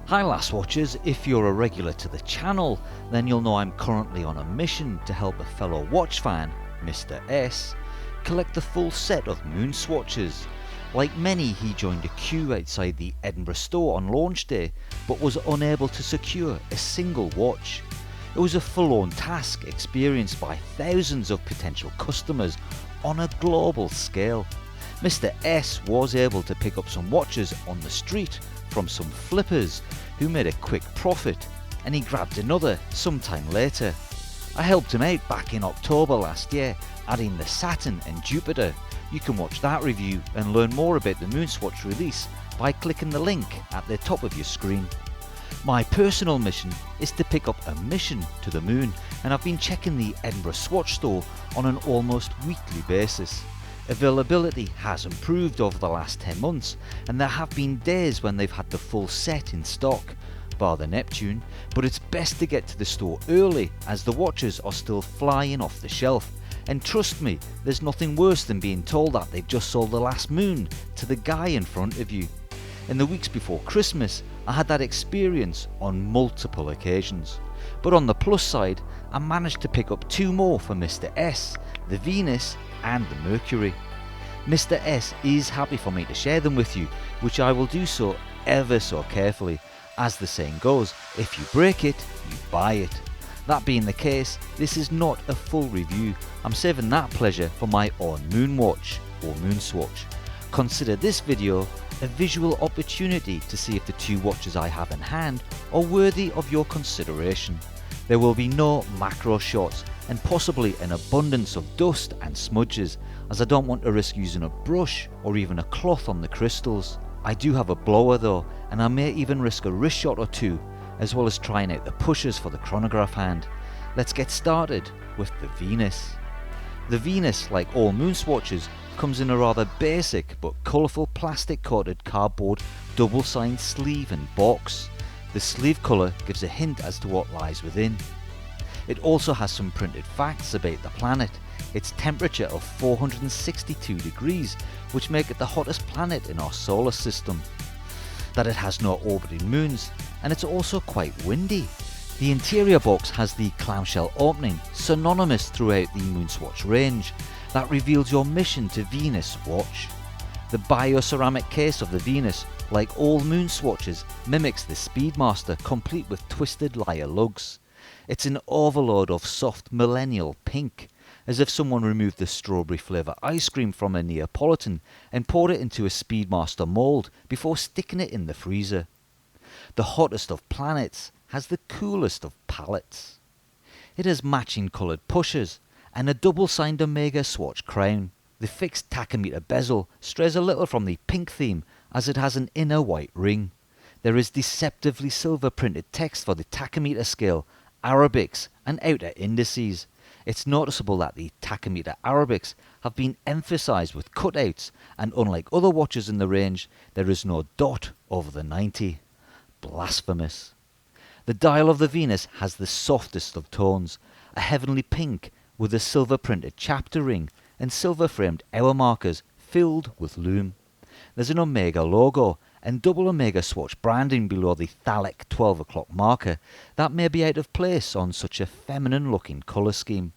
Hi Last Watchers, if you're a regular to the channel, then you'll know I'm currently on a mission to help a fellow watch fan, Mr. S, collect the full set of Moonswatches. Like many, he joined a queue outside the Edinburgh store on launch day, but was unable to secure a single watch. It was a full-on task experienced by thousands of potential customers on a global scale. Mr. S was able to pick up some watches on the street from some flippers who made a quick profit, and he grabbed another sometime later. I helped him out back in October last year, adding the Saturn and Jupiter. You can watch that review and learn more about the Moonswatch release by clicking the link at the top of your screen. My personal mission is to pick up a mission to the moon, and I've been checking the Edinburgh Swatch store on an almost weekly basis. Availability has improved over the last 10 months, and there have been days when they've had the full set in stock, bar the Neptune, but it's best to get to the store early as the watches are still flying off the shelf. And trust me, there's nothing worse than being told that they've just sold the last moon to the guy in front of you. In the weeks before Christmas, I had that experience on multiple occasions. But on the plus side, I managed to pick up two more for Mr. S, the Venus and the Mercury. Mr. S is happy for me to share them with you, which I will do so ever so carefully. As the saying goes, if you break it, you buy it. That being the case, this is not a full review. I'm saving that pleasure for my own Moonwatch or Moonswatch. Consider this video a visual opportunity to see if the two watches I have in hand are worthy of your consideration. There will be no macro shots and possibly an abundance of dust and smudges, as I don't want to risk using a brush or even a cloth on the crystals. I do have a blower though, and I may even risk a wrist shot or two, as well as trying out the pushers for the chronograph hand. Let's get started with the Venus. The Venus, like all Moonswatches, comes in a rather basic but colourful plastic coated cardboard double-sided sleeve and box. The sleeve colour gives a hint as to what lies within. It also has some printed facts about the planet, its temperature of 462 degrees, which make it the hottest planet in our solar system, that it has no orbiting moons, and it's also quite windy. The interior box has the clamshell opening, synonymous throughout the Moonswatch range, that reveals your mission to Venus watch. The bioceramic case of the Venus, like all Moonswatches, mimics the Speedmaster, complete with twisted lyre lugs. It's an overload of soft millennial pink, as if someone removed the strawberry flavour ice cream from a Neapolitan and poured it into a Speedmaster mould before sticking it in the freezer. The hottest of planets has the coolest of palettes. It has matching coloured pushers and a double-sided Omega Swatch crown. The fixed tachometer bezel strays a little from the pink theme, as it has an inner white ring. There is deceptively silver printed text for the tachometer scale, Arabics and outer indices. It's noticeable that the tachometer Arabics have been emphasised with cutouts, and unlike other watches in the range, there is no dot over the 90. Blasphemous. The dial of the Venus has the softest of tones, a heavenly pink with a silver printed chapter ring and silver framed hour markers filled with lume. There's an Omega logo and double Omega Swatch branding below the phallic 12 o'clock marker that may be out of place on such a feminine looking colour scheme.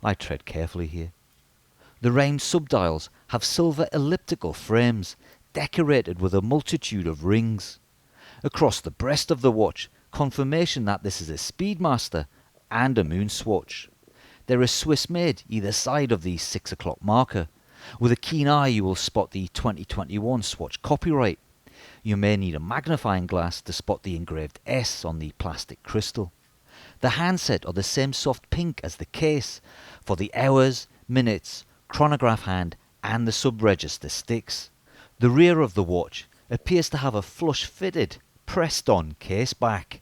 I tread carefully here. The round subdials have silver elliptical frames decorated with a multitude of rings. Across the breast of the watch, confirmation that this is a Speedmaster and a Moonswatch. There is Swiss made either side of the 6 o'clock marker. With a keen eye you will spot the 2021 Swatch copyright. You may need a magnifying glass to spot the engraved S on the plastic crystal. The handset are the same soft pink as the case for the hours, minutes, chronograph hand and the sub-register sticks. The rear of the watch appears to have a flush fitted, pressed on case back.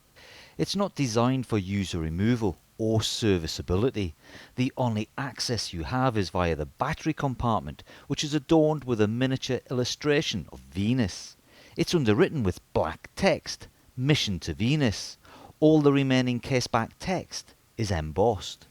It's not designed for user removal or serviceability. The only access you have is via the battery compartment, which is adorned with a miniature illustration of Venus. It's underwritten with black text, Mission to Venus. All the remaining caseback text is embossed.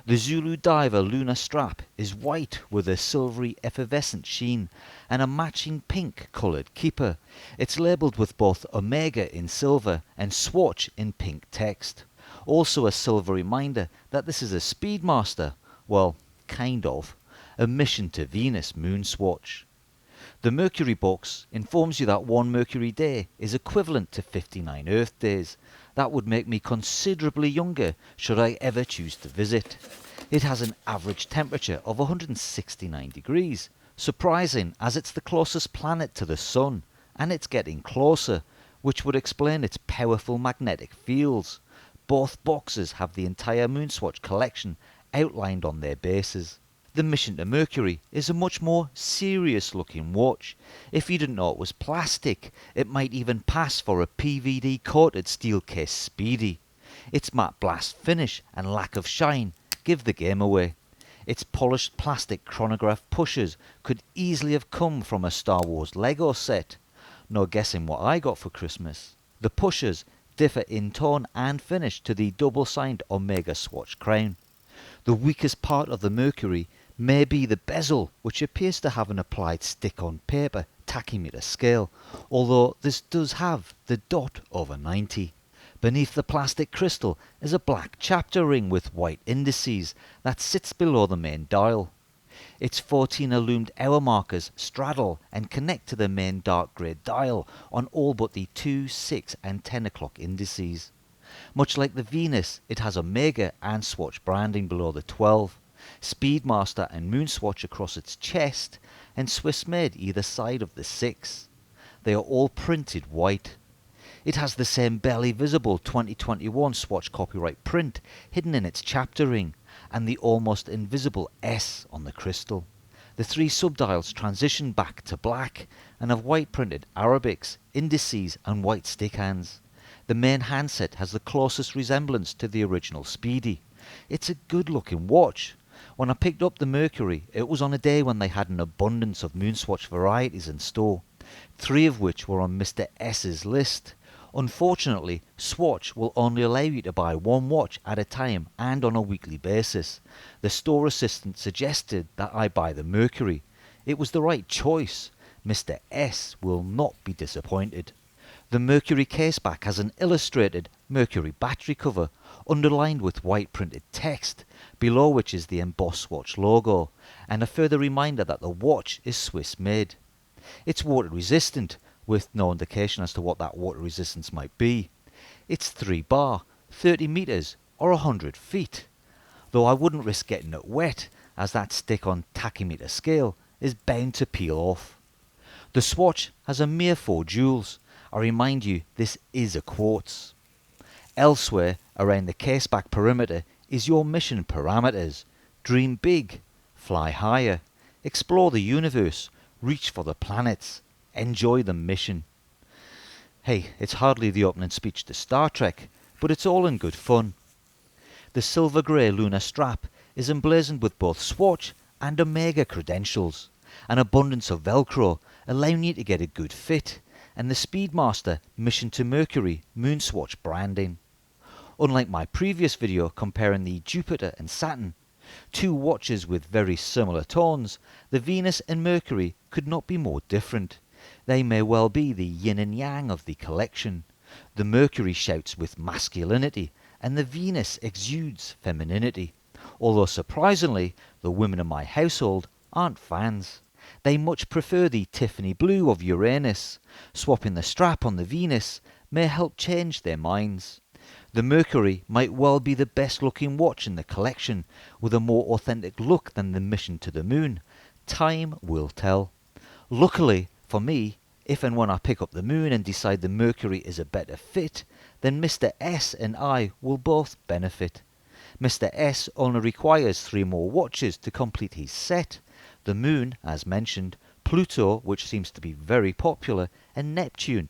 The Zulu Diver lunar strap is white with a silvery effervescent sheen and a matching pink coloured keeper. It's labelled with both Omega in silver and Swatch in pink text. Also a silver reminder that this is a Speedmaster, well, kind of, a mission to Venus Moonswatch. The Mercury box informs you that one Mercury day is equivalent to 59 Earth days. That would make me considerably younger should I ever choose to visit. It has an average temperature of 169 degrees, surprising as it's the closest planet to the Sun, and it's getting closer, which would explain its powerful magnetic fields. Both boxes have the entire Moonswatch collection outlined on their bases. The Mission to Mercury is a much more serious looking watch. If you didn't know it was plastic, it might even pass for a PVD coated steel case Speedy. Its matte blast finish and lack of shine give the game away. Its polished plastic chronograph pushers could easily have come from a Star Wars Lego set. No guessing what I got for Christmas. The pushers differ in tone and finish to the double-signed Omega Swatch crown. The weakest part of the Mercury may be the bezel, which appears to have an applied stick-on-paper tachymeter scale, although this does have the dot over 90. Beneath the plastic crystal is a black chapter ring with white indices that sits below the main dial. Its 14 illumined hour markers straddle and connect to the main dark grey dial on all but the 2, 6 and 10 o'clock indices. Much like the Venus, it has Omega and Swatch branding below the 12, Speedmaster and Moonswatch across its chest, and Swiss made either side of the 6. They are all printed white. It has the same barely visible 2021 Swatch copyright print hidden in its chapter ring, and the almost invisible S on the crystal. The 3 subdials transition back to black and have white printed Arabics, indices and white stick hands. The main handset has the closest resemblance to the original Speedy. It's a good looking watch. When I picked up the Mercury, it was on a day when they had an abundance of Moonswatch varieties in store, 3 of which were on Mr. S's list. Unfortunately, Swatch will only allow you to buy one watch at a time and on a weekly basis. The store assistant suggested that I buy the Mercury. It was the right choice. Mr. S will not be disappointed. The Mercury caseback has an illustrated Mercury battery cover underlined with white printed text, below which is the embossed Swatch logo, and a further reminder that the watch is Swiss made. It's water resistant, with no indication as to what that water resistance might be. It's 3 bar, 30 metres or 100 feet, though I wouldn't risk getting it wet, as that stick on tachymeter scale is bound to peel off. The Swatch has a mere 4 joules. I remind you, this is a quartz. Elsewhere around the caseback perimeter is your mission parameters. Dream big, fly higher, explore the universe, reach for the planets, enjoy the mission. Hey, it's hardly the opening speech to Star Trek, but it's all in good fun. The silver grey lunar strap is emblazoned with both Swatch and Omega credentials, an abundance of Velcro allowing you to get a good fit, and the Speedmaster Mission to Mercury Moonswatch branding. Unlike my previous video comparing the Jupiter and Saturn, 2 watches with very similar tones, the Venus and Mercury could not be more different. They may well be the yin and yang of the collection. The Mercury shouts with masculinity, and the Venus exudes femininity. Although surprisingly, the women in my household aren't fans. They much prefer the Tiffany blue of Uranus. Swapping the strap on the Venus may help change their minds. The Mercury might well be the best looking watch in the collection, with a more authentic look than the Mission to the Moon. Time will tell. Luckily for me, if and when I pick up the Moon and decide the Mercury is a better fit, then Mr. S and I will both benefit. Mr. S only requires 3 more watches to complete his set. The Moon, as mentioned, Pluto, which seems to be very popular, and Neptune.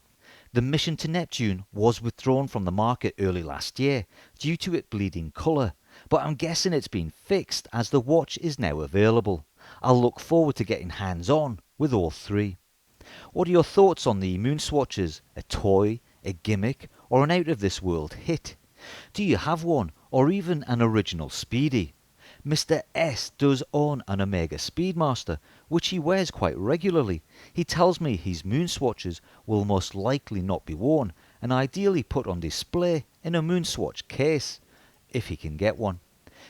The Mission to Neptune was withdrawn from the market early last year due to it bleeding colour, but I'm guessing it's been fixed as the watch is now available. I'll look forward to getting hands-on with all 3. What are your thoughts on the Moonswatches? A toy, a gimmick, or an out-of-this-world hit? Do you have one, or even an original Speedy? Mr. S does own an Omega Speedmaster, which he wears quite regularly. He tells me his moon swatches will most likely not be worn, and ideally put on display in a Moonswatch case, if he can get one.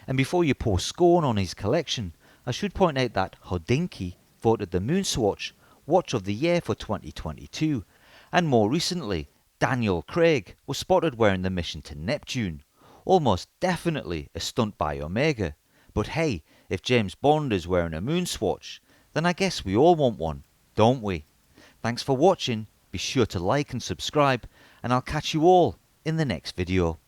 And before you pour scorn on his collection, I should point out that Hodinky voted the Moonswatch Watch of the Year for 2022, and more recently, Daniel Craig was spotted wearing the mission to Neptune. Almost definitely a stunt by Omega. But hey, if James Bond is wearing a Moonswatch, then I guess we all want one, don't we? Thanks for watching, be sure to like and subscribe, and I'll catch you all in the next video.